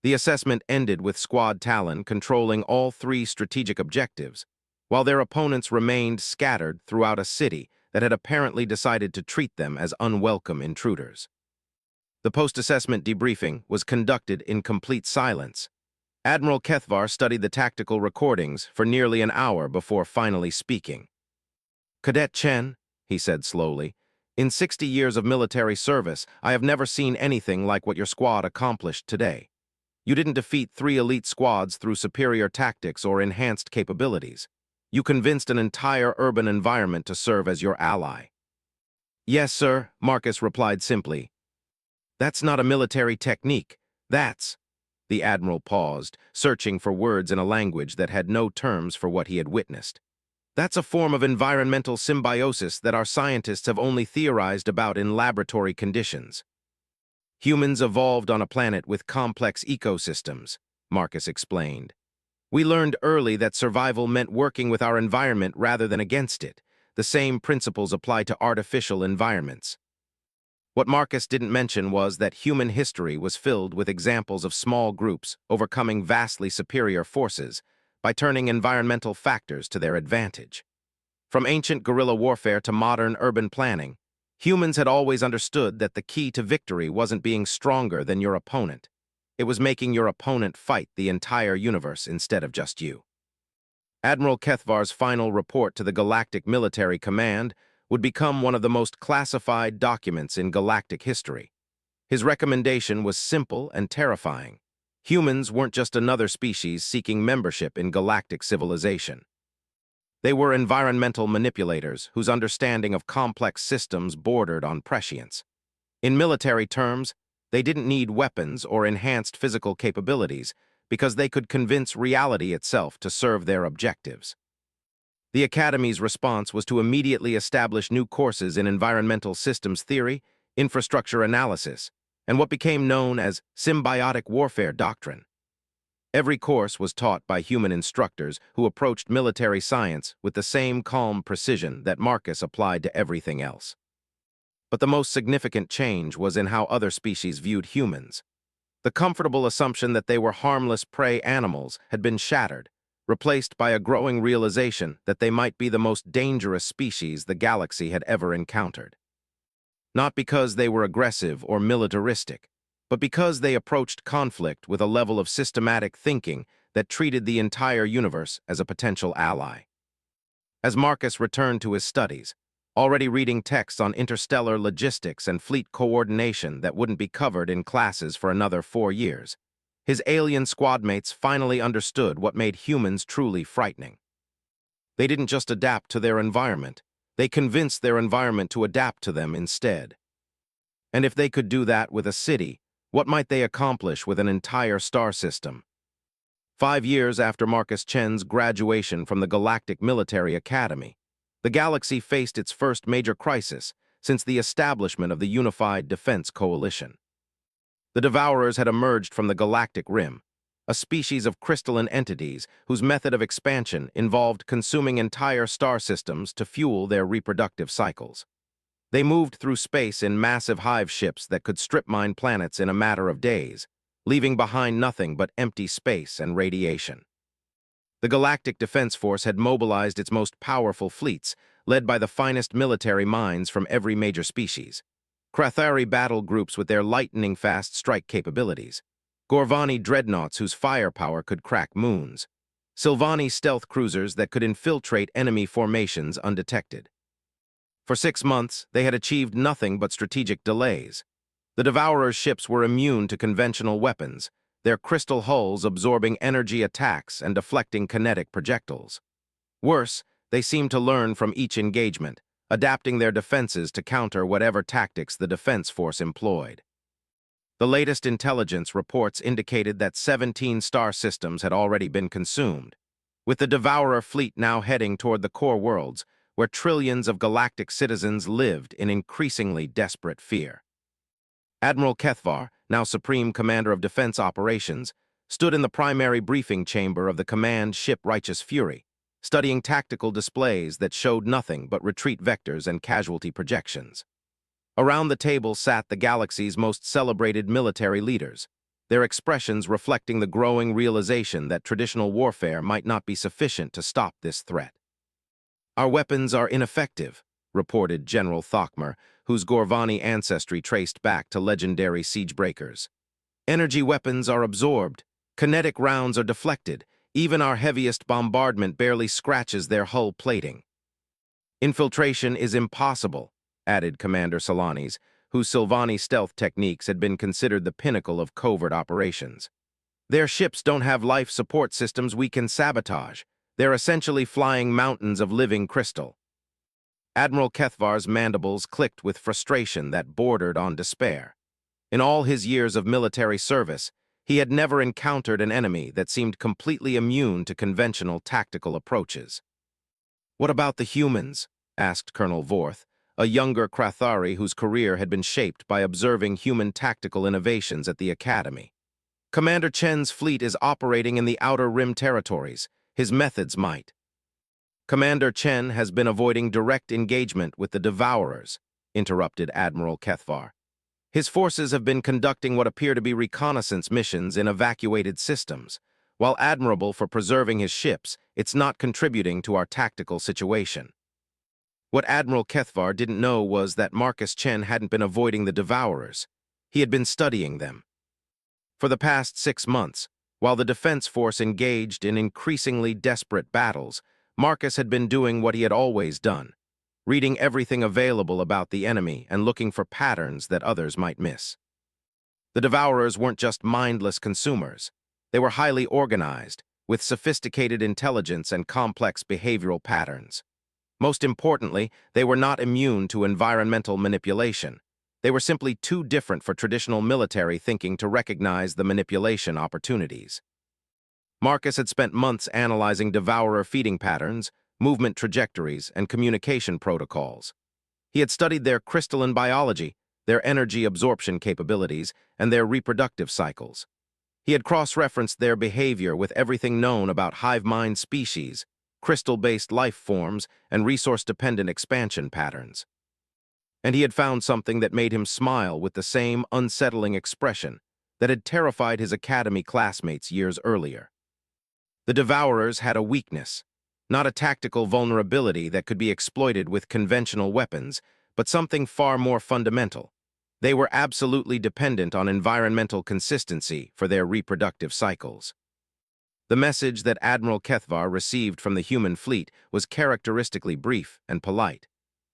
The assessment ended with Squad Talon controlling all three strategic objectives, while their opponents remained scattered throughout a city that had apparently decided to treat them as unwelcome intruders. The post-assessment debriefing was conducted in complete silence. Admiral Kethvar studied the tactical recordings for nearly an hour before finally speaking. "Cadet Chen," he said slowly, "in 60 years of military service, I have never seen anything like what your squad accomplished today. You didn't defeat 3 elite squads through superior tactics or enhanced capabilities. You convinced an entire urban environment to serve as your ally." "Yes, sir," Marcus replied simply. "That's not a military technique. That's—" The Admiral paused, searching for words in a language that had no terms for what he had witnessed. "That's a form of environmental symbiosis that our scientists have only theorized about in laboratory conditions. Humans evolved on a planet with complex ecosystems," Marcus explained. "We learned early that survival meant working with our environment rather than against it. The same principles apply to artificial environments." What Marcus didn't mention was that human history was filled with examples of small groups overcoming vastly superior forces by turning environmental factors to their advantage. From ancient guerrilla warfare to modern urban planning, humans had always understood that the key to victory wasn't being stronger than your opponent. it was making your opponent fight the entire universe instead of just you. Admiral Kethvar's final report to the Galactic Military Command would become one of the most classified documents in galactic history. His recommendation was simple and terrifying. Humans weren't just another species seeking membership in galactic civilization. They were environmental manipulators whose understanding of complex systems bordered on prescience. In military terms, they didn't need weapons or enhanced physical capabilities because they could convince reality itself to serve their objectives. The Academy's response was to immediately establish new courses in environmental systems theory, infrastructure analysis, and what became known as symbiotic warfare doctrine. Every course was taught by human instructors who approached military science with the same calm precision that Marcus applied to everything else. But the most significant change was in how other species viewed humans. The comfortable assumption that they were harmless prey animals had been shattered, replaced by a growing realization that they might be the most dangerous species the galaxy had ever encountered. Not because they were aggressive or militaristic, but because they approached conflict with a level of systematic thinking that treated the entire universe as a potential ally. As Marcus returned to his studies, already reading texts on interstellar logistics and fleet coordination that wouldn't be covered in classes for another 4 years, his alien squadmates finally understood what made humans truly frightening. They didn't just adapt to their environment, they convinced their environment to adapt to them instead. And if they could do that with a city, what might they accomplish with an entire star system? 5 years after Marcus Chen's graduation from the Galactic Military Academy, the galaxy faced its first major crisis since the establishment of the Unified Defense Coalition. The Devourers had emerged from the galactic rim, a species of crystalline entities whose method of expansion involved consuming entire star systems to fuel their reproductive cycles. They moved through space in massive hive ships that could strip mine planets in a matter of days, leaving behind nothing but empty space and radiation. The Galactic Defense Force had mobilized its most powerful fleets, led by the finest military minds from every major species. Krathari battle groups with their lightning-fast strike capabilities, Gorvani dreadnoughts whose firepower could crack moons, Sylvani stealth cruisers that could infiltrate enemy formations undetected. For 6 months, they had achieved nothing but strategic delays. The Devourer's ships were immune to conventional weapons, their crystal hulls absorbing energy attacks and deflecting kinetic projectiles. Worse, they seemed to learn from each engagement, adapting their defenses to counter whatever tactics the defense force employed. The latest intelligence reports indicated that 17 star systems had already been consumed, with the Devourer fleet now heading toward the core worlds, where trillions of galactic citizens lived in increasingly desperate fear. Admiral Kethvar, now Supreme Commander of Defense Operations, stood in the primary briefing chamber of the command ship Righteous Fury, studying tactical displays that showed nothing but retreat vectors and casualty projections. Around the table sat the galaxy's most celebrated military leaders, their expressions reflecting the growing realization that traditional warfare might not be sufficient to stop this threat. "Our weapons are ineffective," reported General Thokmer, whose Gorvani ancestry traced back to legendary siegebreakers. "Energy weapons are absorbed, kinetic rounds are deflected, even our heaviest bombardment barely scratches their hull plating." "Infiltration is impossible," added Commander Solanis, whose Sylvani stealth techniques had been considered the pinnacle of covert operations. "Their ships don't have life support systems we can sabotage. They're essentially flying mountains of living crystal." Admiral Kethvar's mandibles clicked with frustration that bordered on despair. In all his years of military service, he had never encountered an enemy that seemed completely immune to conventional tactical approaches. "What about the humans?" asked Colonel Vorth, a younger Krathari whose career had been shaped by observing human tactical innovations at the Academy. "Commander Chen's fleet is operating in the Outer Rim territories. His methods might." "Commander Chen has been avoiding direct engagement with the Devourers," interrupted Admiral Kethvar. "His forces have been conducting what appear to be reconnaissance missions in evacuated systems. While admirable for preserving his ships, it's not contributing to our tactical situation." What Admiral Kethvar didn't know was that Marcus Chen hadn't been avoiding the Devourers. He had been studying them. For the past 6 months, while the Defense Force engaged in increasingly desperate battles, Marcus had been doing what he had always done, reading everything available about the enemy and looking for patterns that others might miss. The Devourers weren't just mindless consumers. They were highly organized, with sophisticated intelligence and complex behavioral patterns. Most importantly, they were not immune to environmental manipulation. They were simply too different for traditional military thinking to recognize the manipulation opportunities. Marcus had spent months analyzing Devourer feeding patterns, movement trajectories, and communication protocols. He had studied their crystalline biology, their energy absorption capabilities, and their reproductive cycles. He had cross-referenced their behavior with everything known about hive mind species, crystal-based life forms, and resource-dependent expansion patterns. And he had found something that made him smile with the same unsettling expression that had terrified his academy classmates years earlier. The Devourers had a weakness, not a tactical vulnerability that could be exploited with conventional weapons, but something far more fundamental. They were absolutely dependent on environmental consistency for their reproductive cycles. The message that Admiral Kethvar received from the human fleet was characteristically brief and polite.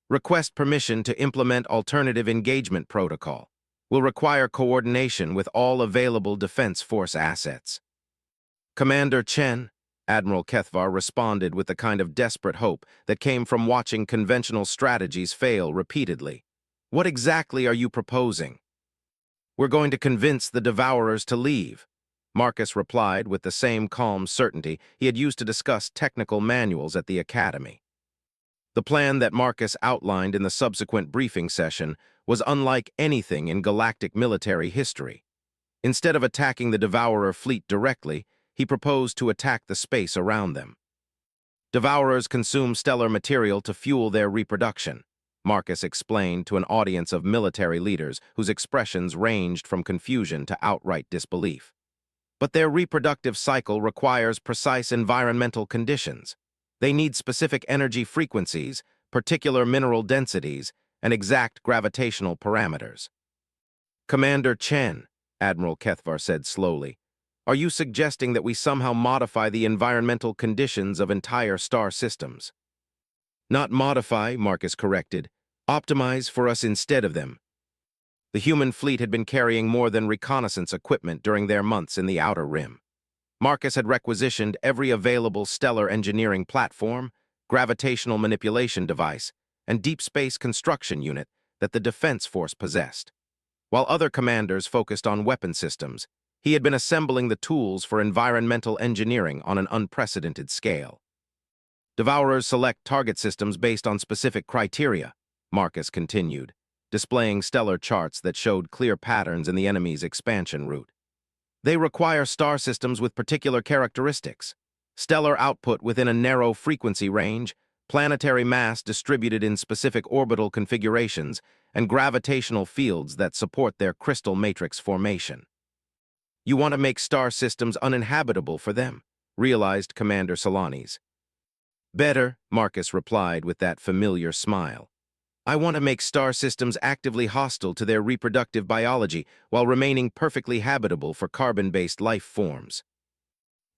Request permission to implement alternative engagement protocol. Will require coordination with all available Defense Force assets. Commander Chen, Admiral Kethvar responded with the kind of desperate hope that came from watching conventional strategies fail repeatedly. What exactly are you proposing? We're going to convince the Devourers to leave, Marcus replied with the same calm certainty he had used to discuss technical manuals at the academy. The plan that Marcus outlined in the subsequent briefing session was unlike anything in galactic military history. Instead of attacking the Devourer fleet directly, he proposed to attack the space around them. Devourers consume stellar material to fuel their reproduction, Marcus explained to an audience of military leaders whose expressions ranged from confusion to outright disbelief. But their reproductive cycle requires precise environmental conditions. They need specific energy frequencies, particular mineral densities, and exact gravitational parameters. Commander Chen, Admiral Kethvar said slowly, are you suggesting that we somehow modify the environmental conditions of entire star systems? Not modify, Marcus corrected. Optimize for us instead of them. The human fleet had been carrying more than reconnaissance equipment during their months in the Outer Rim. Marcus had requisitioned every available stellar engineering platform, gravitational manipulation device, and deep space construction unit that the Defense Force possessed. While other commanders focused on weapon systems, he had been assembling the tools for environmental engineering on an unprecedented scale. Devourers select target systems based on specific criteria, Marcus continued, displaying stellar charts that showed clear patterns in the enemy's expansion route. They require star systems with particular characteristics: stellar output within a narrow frequency range, planetary mass distributed in specific orbital configurations, and gravitational fields that support their crystal matrix formation. You want to make star systems uninhabitable for them, realized Commander Solanis. Better, Marcus replied with that familiar smile. I want to make star systems actively hostile to their reproductive biology while remaining perfectly habitable for carbon-based life forms.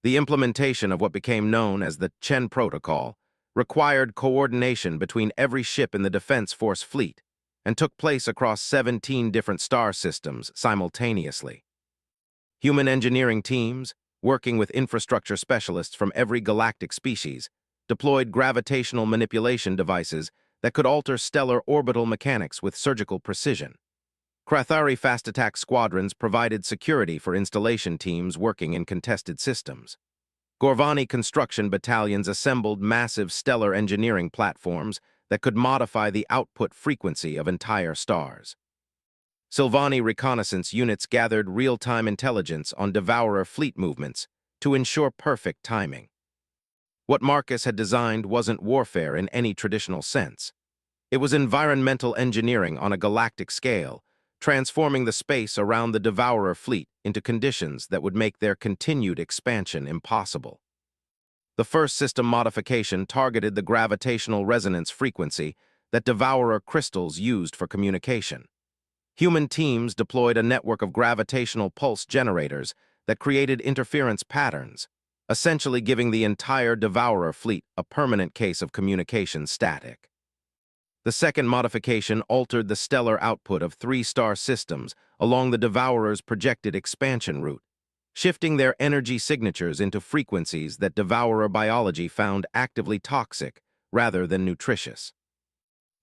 The implementation of what became known as the Chen Protocol required coordination between every ship in the Defense Force fleet and took place across 17 different star systems simultaneously. Human engineering teams, working with infrastructure specialists from every galactic species, deployed gravitational manipulation devices that could alter stellar orbital mechanics with surgical precision. Krathari fast attack squadrons provided security for installation teams working in contested systems. Gorvani construction battalions assembled massive stellar engineering platforms that could modify the output frequency of entire stars. Sylvani reconnaissance units gathered real-time intelligence on Devourer fleet movements to ensure perfect timing. What Marcus had designed wasn't warfare in any traditional sense. It was environmental engineering on a galactic scale, transforming the space around the Devourer fleet into conditions that would make their continued expansion impossible. The first system modification targeted the gravitational resonance frequency that Devourer crystals used for communication. Human teams deployed a network of gravitational pulse generators that created interference patterns, essentially giving the entire Devourer fleet a permanent case of communication static. The second modification altered the stellar output of three-star systems along the Devourer's projected expansion route, shifting their energy signatures into frequencies that Devourer biology found actively toxic rather than nutritious.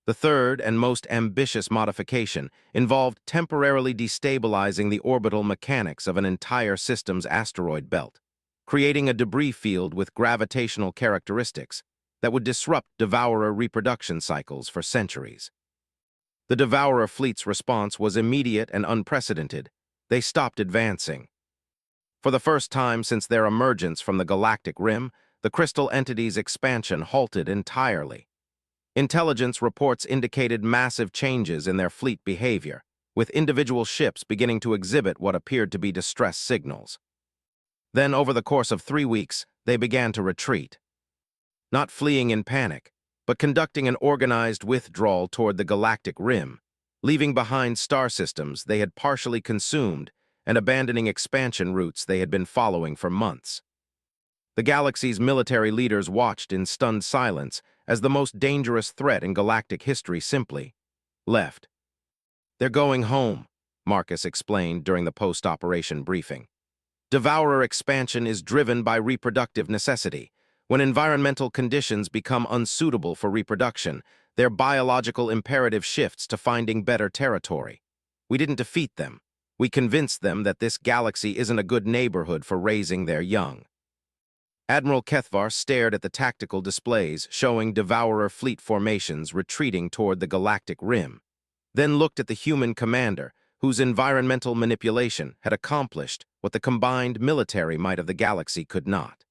The third and most ambitious modification involved temporarily destabilizing the orbital mechanics of an entire system's asteroid belt, creating a debris field with gravitational characteristics that would disrupt Devourer reproduction cycles for centuries. The Devourer fleet's response was immediate and unprecedented. They stopped advancing. For the first time since their emergence from the galactic rim, the crystal entity's expansion halted entirely. Intelligence reports indicated massive changes in their fleet behavior, with individual ships beginning to exhibit what appeared to be distress signals. Then, over the course of 3 weeks, they began to retreat. Not fleeing in panic, but conducting an organized withdrawal toward the galactic rim, leaving behind star systems they had partially consumed and abandoning expansion routes they had been following for months. The galaxy's military leaders watched in stunned silence as the most dangerous threat in galactic history simply left. "They're going home," Marcus explained during the post-operation briefing. "Devourer expansion is driven by reproductive necessity. When environmental conditions become unsuitable for reproduction, their biological imperative shifts to finding better territory. We didn't defeat them. We convinced them that this galaxy isn't a good neighborhood for raising their young." Admiral Kethvar stared at the tactical displays showing Devourer fleet formations retreating toward the galactic rim, then looked at the human commander, whose environmental manipulation had accomplished what the combined military might of the galaxy could not.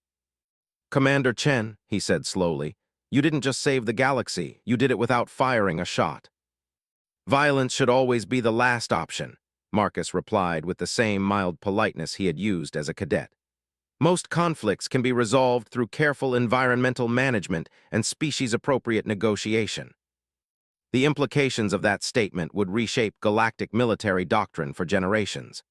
"Commander Chen," he said slowly, "you didn't just save the galaxy, you did it without firing a shot." "Violence should always be the last option," Marcus replied with the same mild politeness he had used as a cadet. "Most conflicts can be resolved through careful environmental management and species-appropriate negotiation." The implications of that statement would reshape galactic military doctrine for generations.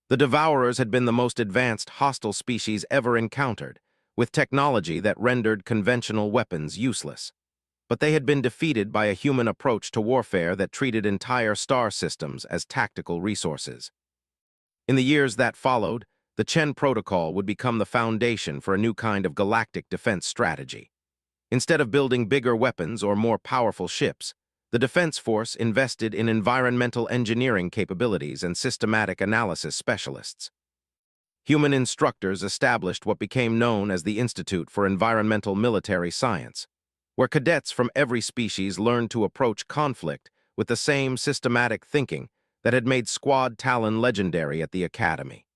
The Devourers had been the most advanced hostile species ever encountered, with technology that rendered conventional weapons useless. But they had been defeated by a human approach to warfare that treated entire star systems as tactical resources. In the years that followed, the Chen Protocol would become the foundation for a new kind of galactic defense strategy. Instead of building bigger weapons or more powerful ships, the Defense Force invested in environmental engineering capabilities and systematic analysis specialists. Human instructors established what became known as the Institute for Environmental Military Science, where cadets from every species learned to approach conflict with the same systematic thinking that had made Squad Talon legendary at the Academy.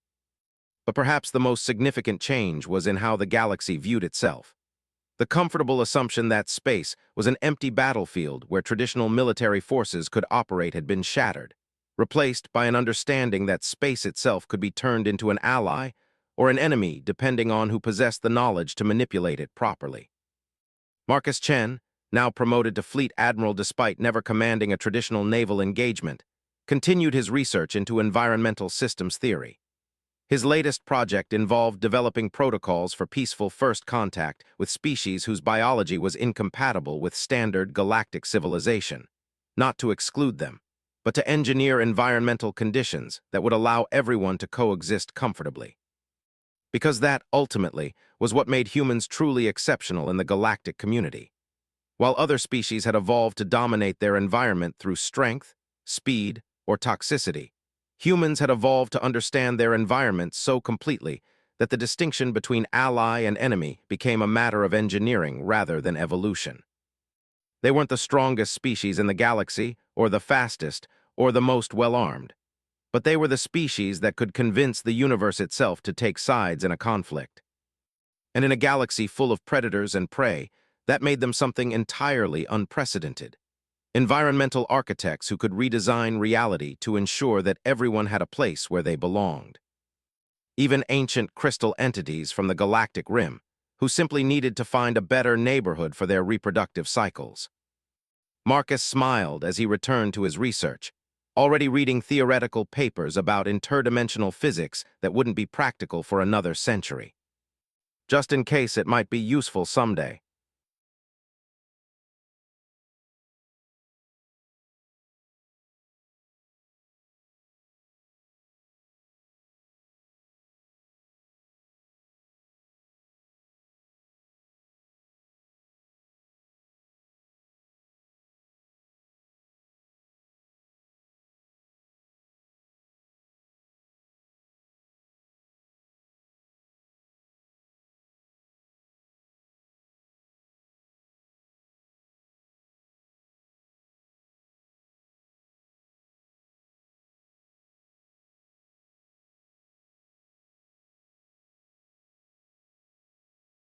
But perhaps the most significant change was in how the galaxy viewed itself. The comfortable assumption that space was an empty battlefield where traditional military forces could operate had been shattered, replaced by an understanding that space itself could be turned into an ally or an enemy depending on who possessed the knowledge to manipulate it properly. Marcus Chen, now promoted to Fleet Admiral despite never commanding a traditional naval engagement, continued his research into environmental systems theory. His latest project involved developing protocols for peaceful first contact with species whose biology was incompatible with standard galactic civilization, not to exclude them, but to engineer environmental conditions that would allow everyone to coexist comfortably. Because that, ultimately, was what made humans truly exceptional in the galactic community. While other species had evolved to dominate their environment through strength, speed, or toxicity, humans had evolved to understand their environment so completely that the distinction between ally and enemy became a matter of engineering rather than evolution. They weren't the strongest species in the galaxy, or the fastest, or the most well-armed, but they were the species that could convince the universe itself to take sides in a conflict. And in a galaxy full of predators and prey, that made them something entirely unprecedented. Environmental architects who could redesign reality to ensure that everyone had a place where they belonged. Even ancient crystal entities from the galactic rim, who simply needed to find a better neighborhood for their reproductive cycles. Marcus smiled as he returned to his research, already reading theoretical papers about interdimensional physics that wouldn't be practical for another century. Just in case it might be useful someday.